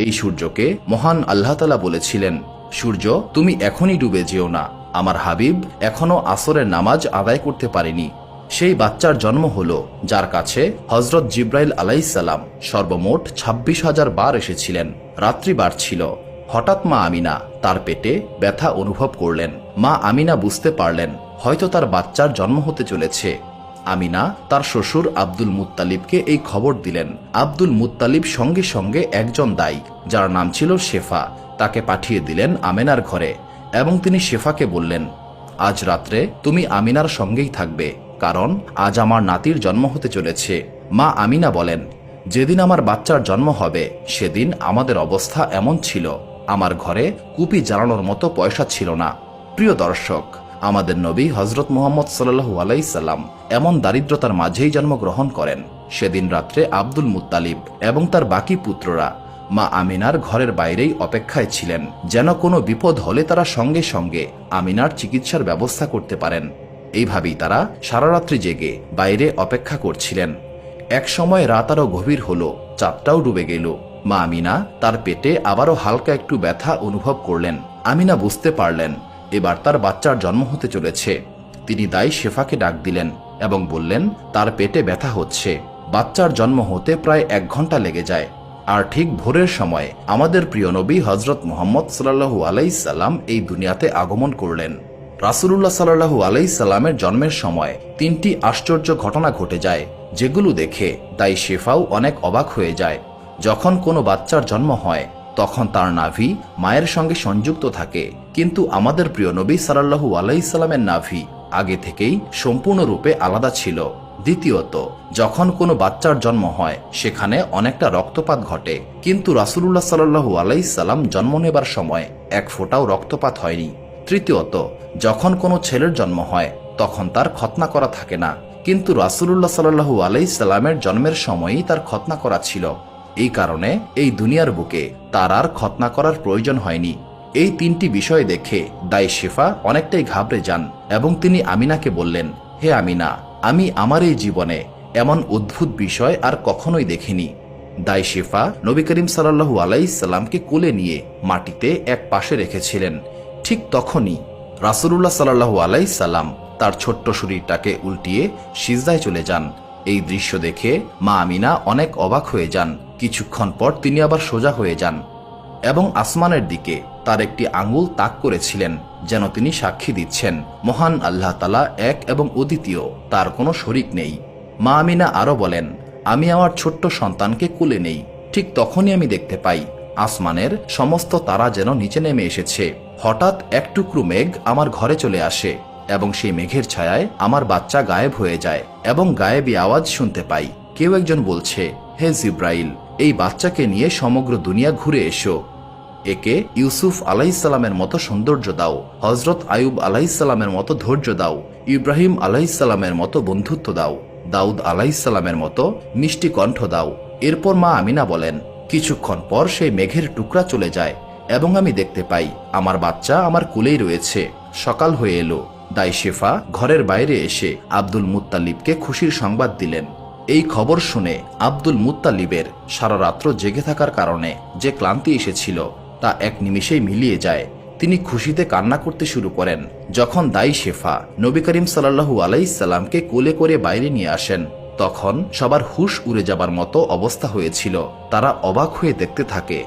এই সূর্যকে মহান আল্লাহ তাআলা বলেছিলেন, সূর্য তুমি এখনই ডুবে যেও না, আমার হাবিব এখনো আসরের নামাজ আদায় করতে পারেনি। সেই বাচ্চার জন্ম হলো যার কাছে হযরত জিব্রাইল আলাইহিসসালাম সর্বমোট 26,000 বার এসেছিলেন। রাত্রি বাড়ছিল। হঠাৎ মা আমিনা তার পেটে ব্যথা অনুভব করলেন। মা আমিনা বুঝতে পারলেন হয়তো তার বাচ্চার জন্ম হতে চলেছে। আমিনা তার শ্বশুর আব্দুল মুত্তালিবকে এই খবর দিলেন। আব্দুল মুত্তালিব সঙ্গে সঙ্গে একজন দাই, যার নাম ছিল শেফা, তাকে পাঠিয়ে দিলেন আমিনার ঘরে এবং তিনি শেফাকে বললেন, আজ রাত্রে তুমি আমিনার সঙ্গেই থাকবে, কারণ আজ আমার নাতির জন্ম হতে চলেছে। মা আমিনা বলেন, যেদিন আমার বাচ্চার জন্ম হবে সেদিন আমাদের অবস্থা এমন ছিল, আমার ঘরে কুপি জ্বালানোর মতো পয়সা ছিল না। প্রিয় দর্শক, আমাদের নবী হযরত মুহাম্মদ সাল্লাল্লাহু আলাইহি সাল্লাম এমন দারিদ্রতার মাঝেই জন্মগ্রহণ করেন। সেদিন রাত্রে আব্দুল মুত্তালিব এবং তার বাকি পুত্ররা মা আমিনার ঘরের বাইরেই অপেক্ষায় ছিলেন, যেন কোনো বিপদ হলে তারা সঙ্গে সঙ্গে আমিনার চিকিৎসার ব্যবস্থা করতে পারেন। এইভাবেই তারা সারা রাত্রি জেগে বাইরে অপেক্ষা করছিলেন। এক সময় রাত আরো গভীর হলো, চাঁদটাও ডুবে গেল। মা আমিনা তার পেটে আবারও হালকা একটু ব্যথা অনুভব করলেন। আমিনা বুঝতে পারলেন এবার তার বাচ্চার জন্ম হতে চলেছে। তিনি দাই শেফাকে ডাক দিলেন এবং বললেন, তার পেটে ব্যথা হচ্ছে। বাচ্চার জন্ম হতে প্রায় 1 ঘন্টা লেগে যায়। আর ঠিক ভোরের সময় আমাদের প্রিয় নবী হযরত মুহাম্মদ সাল্লাল্লাহু আলাইহি সাল্লাম এই দুনিয়াতে আগমন করলেন। রাসূলুল্লাহ সাল্লাল্লাহু আলাইহি সাল্লামের জন্মের সময় 3টি আশ্চর্য ঘটনা ঘটে যায়, যেগুলো দেখে দাই শেফাও অনেক অবাক হয়ে যায়। যখন কোনো বাচ্চার জন্ম হয় তখন তার নাভি মায়ের সঙ্গে সংযুক্ত থাকে, কিন্তু আমাদের প্রিয় নবী সাল্লাল্লাহু আলাইহি সাল্লামের নাভি আগে থেকেই সম্পূর্ণরূপে আলাদা ছিল। দ্বিতীয়ত, যখন কোনো বাচ্চার জন্ম হয় সেখানে অনেকটা রক্তপাত ঘটে, কিন্তু রাসূলুল্লাহ সাল্লাল্লাহু আলাইহি সাল্লাম জন্ম নেবার সময় 1 ফোঁটাও রক্তপাত হয়নি। তৃতীয়ত, যখন কোনো ছেলের জন্ম হয় তখন তার খতনা করা থাকে না, কিন্তু রাসূলুল্লাহ সাল্লাল্লাহু আলাইহি সাল্লামের জন্মের সময়ই তার খতনা করা ছিল। এই কারণে এই দুনিয়ার বুকে তার আর খতনা করার প্রয়োজন হয়নি। এই 3টি বিষয় দেখে দাই শেফা অনেকটাই ঘাবড়ে যান এবং তিনি আমিনাকে বললেন, হে আমিনা, আমি আমার এই জীবনে এমন অদ্ভুত বিষয় আর কখনোই দেখিনি। দাই শেফা নবী করিম সাল্লাল্লাহু আলাইহি সাল্লামকে কোলে নিয়ে মাটিতে এক পাশে রেখেছিলেন। ঠিক তখনই রাসূলুল্লাহ সাল্লাল্লাহু আলাইহি সাল্লাম তার ছোট্ট শরীরটাকে উল্টিয়ে সিজদায় চলে যান। এই দৃশ্য দেখে মা আমিনা অনেক অবাক হয়ে যান। কিছুক্ষণ পর তিনি আবার সোজা হয়ে যান এবং আসমানের দিকে তার একটি আঙ্গুল তাক করেছিলেন, যেন তিনি সাক্ষী দিচ্ছেন মহান আল্লাহ তাআলা এক এবং অদ্বিতীয়, তার কোনো শরীক নেই। মা আমিনা আরো বলেন, আমি আমার ছোট্ট সন্তানকে কোলে নেই, ঠিক তখনই আমি দেখতে পাই আসমানের সমস্ত তারা যেন নিচে নেমে এসেছে। হঠাৎ এক টুকরো মেঘ আমার ঘরে চলে আসে এবং সেই মেঘের ছায়ায় আমার বাচ্চা গায়েব হয়ে যায় এবং গায়েবী আওয়াজ শুনতে পাই। কেউ একজন বলছে, হে জিব্রাইল, এই বাচ্চাকে নিয়ে সমগ্র দুনিয়া ঘুরে এসো। একে ইউসুফ আলাইহিসসালামের মতো সৌন্দর্য দাও, হযরত আয়ুব আলাইহিসসালামের মতো ধৈর্য দাও, ইব্রাহিম আলাইহিসসালামের মতো বন্ধুত্ব দাও, দাউদ আলাইহিসসালামের মতো মিষ্টি কণ্ঠ দাও। এরপর মা আমিনা বলেন, কিছুক্ষণ পর সেই মেঘের টুকরা চলে যায় এবং আমি দেখতে পাই আমার বাচ্চা আমার কোলেই রয়েছে। সকাল হয়ে এলো। দাই শেফা ঘরের বাইরে এসে আব্দুল মুত্তালিবকে খুশির সংবাদ দিলেন। এই খবর শুনে আব্দুল মুত্তালিবের সারা রাত্র জেগে থাকার কারণে যে ক্লান্তি এসেছিল তা এক নিমিষেই মিলিয়ে যায়। তিনি খুশিতে কান্না করতে শুরু করেন। যখন দাই শেফা নবী করিম সাল্লাল্লাহু আলাইহি সাল্লামকে কোলে করে বাইরে নিয়ে আসেন, তখন সবার হুঁশ উড়ে যাবার মতো অবস্থা হয়েছিল। তারা অবাক হয়ে দেখতে থাকে